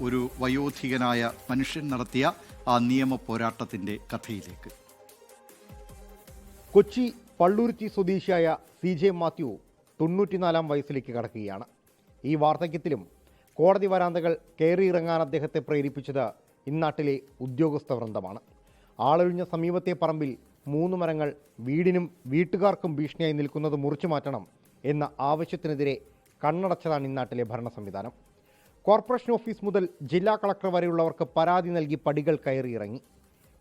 ഒരു വയോധികനായ മനുഷ്യൻ നടത്തിയ ആ നിയമ പോരാട്ടത്തിന്റെ കഥയിലേക്ക്. കൊച്ചി പള്ളുരുത്തി സ്വദേശിയായ CJ മാത്യു 94 വയസ്സിലേക്ക് കടക്കുകയാണ്. ഈ വാർദ്ധക്യത്തിലും കോടതി വരാന്തകൾ കയറിയിറങ്ങാൻ അദ്ദേഹത്തെ പ്രേരിപ്പിച്ചത് ഇന്നാട്ടിലെ ഉദ്യോഗസ്ഥ വൃന്ദമാണ്. ആളൊഴിഞ്ഞ സമീപത്തെ പറമ്പിൽ 3 മരങ്ങൾ വീടിനും വീട്ടുകാർക്കും ഭീഷണിയായി നിൽക്കുന്നത് മുറിച്ചു മാറ്റണം എന്ന ആവശ്യത്തിനെതിരെ കണ്ണടച്ചതാണ് ഇന്നാട്ടിലെ ഭരണ സംവിധാനം. കോർപ്പറേഷൻ ഓഫീസ് മുതൽ ജില്ലാ കളക്ടർ വരെയുള്ളവർക്ക് പരാതി നൽകി പടികൾ കയറിയിറങ്ങി.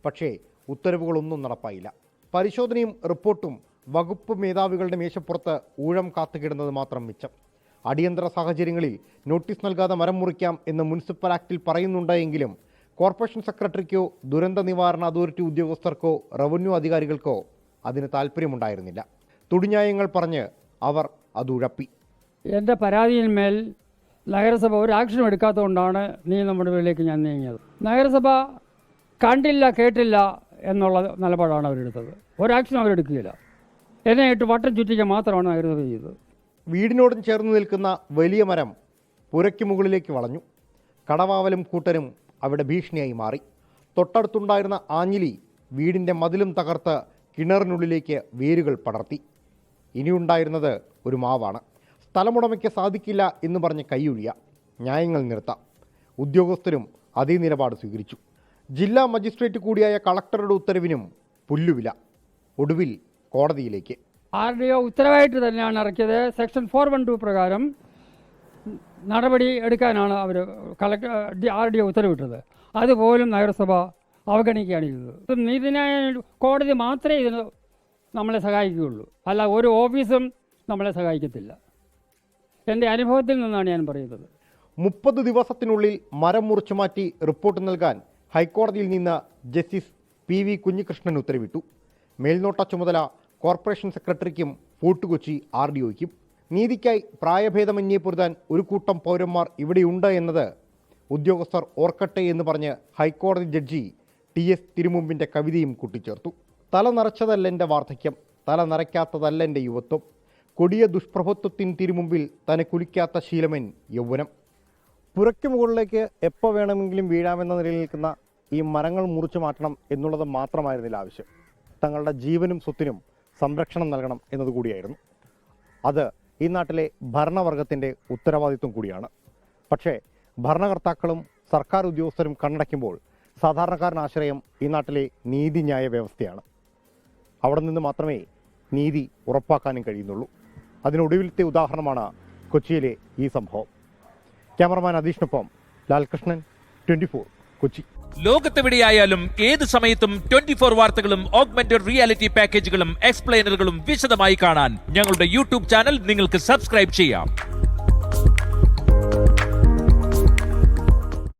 പക്ഷേ ഉത്തരവുകളൊന്നും നടപ്പായില്ല. പരിശോധനയും റിപ്പോർട്ടും വകുപ്പ് മേധാവികളുടെ മേശപ്പുറത്ത് ഊഴം കാത്തുകിടുന്നത് മാത്രം മിച്ചം. അടിയന്തര സാഹചര്യങ്ങളിൽ നോട്ടീസ് നൽകാതെ മരം മുറിക്കാം എന്ന് മുനിസിപ്പൽ ആക്ടിൽ പറയുന്നുണ്ടെങ്കിലും കോർപ്പറേഷൻ സെക്രട്ടറിക്കോ ദുരന്ത നിവാരണ അതോറിറ്റി ഉദ്യോഗസ്ഥർക്കോ റവന്യൂ അധികാരികൾക്കോ അതിന് താല്പര്യമുണ്ടായിരുന്നില്ല. തുടിന്യായങ്ങൾ പറഞ്ഞ് അവർ അതുഴപ്പി. എൻ്റെ പരാതിയിന്മേൽ നഗരസഭ ഒരു ആക്ഷനും എടുക്കാത്തതുകൊണ്ടാണ് നിയമനടപടിയിലേക്ക് ഞാൻ നീങ്ങിയത്. നഗരസഭ കണ്ടില്ല കേട്ടില്ല എന്നുള്ള നിലപാടാണ് അവരെടുത്തത്. ഒരാക്ഷനും അവരെടുക്കുകയില്ല. എന്നെ ഇട്ട് വട്ടം ചുറ്റിക്കുക മാത്രമാണ് നഗരസഭ ചെയ്തത്. വീടിനോടും ചേർന്ന് നിൽക്കുന്ന വലിയ മരം പുരയ്ക്ക് മുകളിലേക്ക് വളഞ്ഞു. കടവാവലും കൂട്ടരും അവിടെ ഭീഷണിയായി മാറി. തൊട്ടടുത്തുണ്ടായിരുന്ന ആഞ്ഞിലി വീടിൻ്റെ മതിലും തകർത്ത് കിണറിനുള്ളിലേക്ക് വേരുകൾ പടർത്തി. ഇനിയുണ്ടായിരുന്നത് ഒരു മാവാണ്. സ്ഥലമുടമയ്ക്ക് സാധിക്കില്ല എന്ന് പറഞ്ഞ് കൈയൊഴിയാം, ന്യായങ്ങൾ നിർത്താം. ഉദ്യോഗസ്ഥരും അതേ നിലപാട് സ്വീകരിച്ചു. ജില്ലാ മജിസ്ട്രേറ്റ് കൂടിയായ കളക്ടറുടെ ഉത്തരവിനും പുല്ലുവില. ഒടുവിൽ കോടതിയിലേക്ക്. RDO ഉത്തരവായിട്ട് തന്നെയാണ് ഇറക്കിയത്. സെക്ഷൻ 412 പ്രകാരം നടപടി എടുക്കാനാണ് അവർ RDO ഉത്തരവിട്ടത്. അതുപോലും നഗരസഭ അവഗണിക്കുകയാണ് ചെയ്തത്. നീതിന്യായ കോടതി മാത്രമേ ഇതിന് നമ്മളെ സഹായിക്കുകയുള്ളൂ, അല്ല ഒരു ഓഫീസും നമ്മളെ സഹായിക്കത്തില്ല. എൻ്റെ അനുഭവത്തിൽ നിന്നാണ് ഞാൻ പറയുന്നത്. 30 ദിവസത്തിനുള്ളിൽ മരം മുറിച്ചു മാറ്റി റിപ്പോർട്ട് നൽകാൻ ഹൈക്കോടതിയിൽ നിന്ന് ജസ്റ്റിസ് PV കുഞ്ഞികൃഷ്ണൻ ഉത്തരവിട്ടു. മേൽനോട്ട ചുമതല കോർപ്പറേഷൻ സെക്രട്ടറിക്കും ഫോർട്ട് കൊച്ചി RDOയ്ക്കും. നീതിക്കായി പ്രായഭേദമന്യേ പൊരുതാൻ ഒരു കൂട്ടം പൗരന്മാർ ഇവിടെയുണ്ട് എന്നത് ഉദ്യോഗസ്ഥർ ഓർക്കട്ടെ എന്ന് പറഞ്ഞ് ഹൈക്കോടതി ജഡ്ജി TS തിരുമുമ്പിൻ്റെ കവിതയും കൂട്ടിച്ചേർത്തു. തല നിറച്ചതല്ല എൻ്റെ വാർദ്ധക്യം, തല നിറയ്ക്കാത്തതല്ല എൻ്റെ യുവത്വം, കൊടിയ ദുഷ്പ്രഭുത്വത്തിന് തിരുമുമ്പിൽ തന്നെ കുലിക്കാത്ത ശീലമൻ യൗവനം. പുരയ്ക്ക് മുകളിലേക്ക് എപ്പോൾ വേണമെങ്കിലും വീഴാമെന്ന നിലയിൽ നിൽക്കുന്ന ഈ മരങ്ങൾ മുറിച്ചു മാറ്റണം എന്നുള്ളത് മാത്രമായിരുന്നില്ല ആവശ്യം. തങ്ങളുടെ ജീവനും സ്വത്തിനും സംരക്ഷണം നൽകണം എന്നതുകൂടിയായിരുന്നു. അത് ഈ നാട്ടിലെ ഭരണവർഗത്തിൻ്റെ ഉത്തരവാദിത്വം കൂടിയാണ്. പക്ഷേ ഭരണകർത്താക്കളും സർക്കാർ ഉദ്യോഗസ്ഥരും കണ്ണടയ്ക്കുമ്പോൾ സാധാരണക്കാരൻ ആശ്രയം ഈ നാട്ടിലെ നീതിന്യായ വ്യവസ്ഥയാണ്. അവിടെ നിന്ന് മാത്രമേ നീതി ഉറപ്പാക്കാനും കഴിയുന്നുള്ളൂ. അതിനൊടുവിലത്തെ ഉദാഹരണമാണ് കൊച്ചിയിലെ ഈ സംഭവം. ക്യാമറമാൻ അധീഷിനൊപ്പം ലാൽകൃഷ്ണൻ, 24 കൊച്ചി. ലോകത്തെവിടെയായാലും ഏത് സമയത്തും 24 വാർത്തകളും ഓഗ്മെന്റഡ് റിയാലിറ്റി പാക്കേജുകളും എക്സ്പ്ലെയിനറുകളും വിശദമായി കാണാൻ ഞങ്ങളുടെ YouTube ചാനൽ നിങ്ങൾക്ക് സബ്സ്ക്രൈബ് ചെയ്യാം.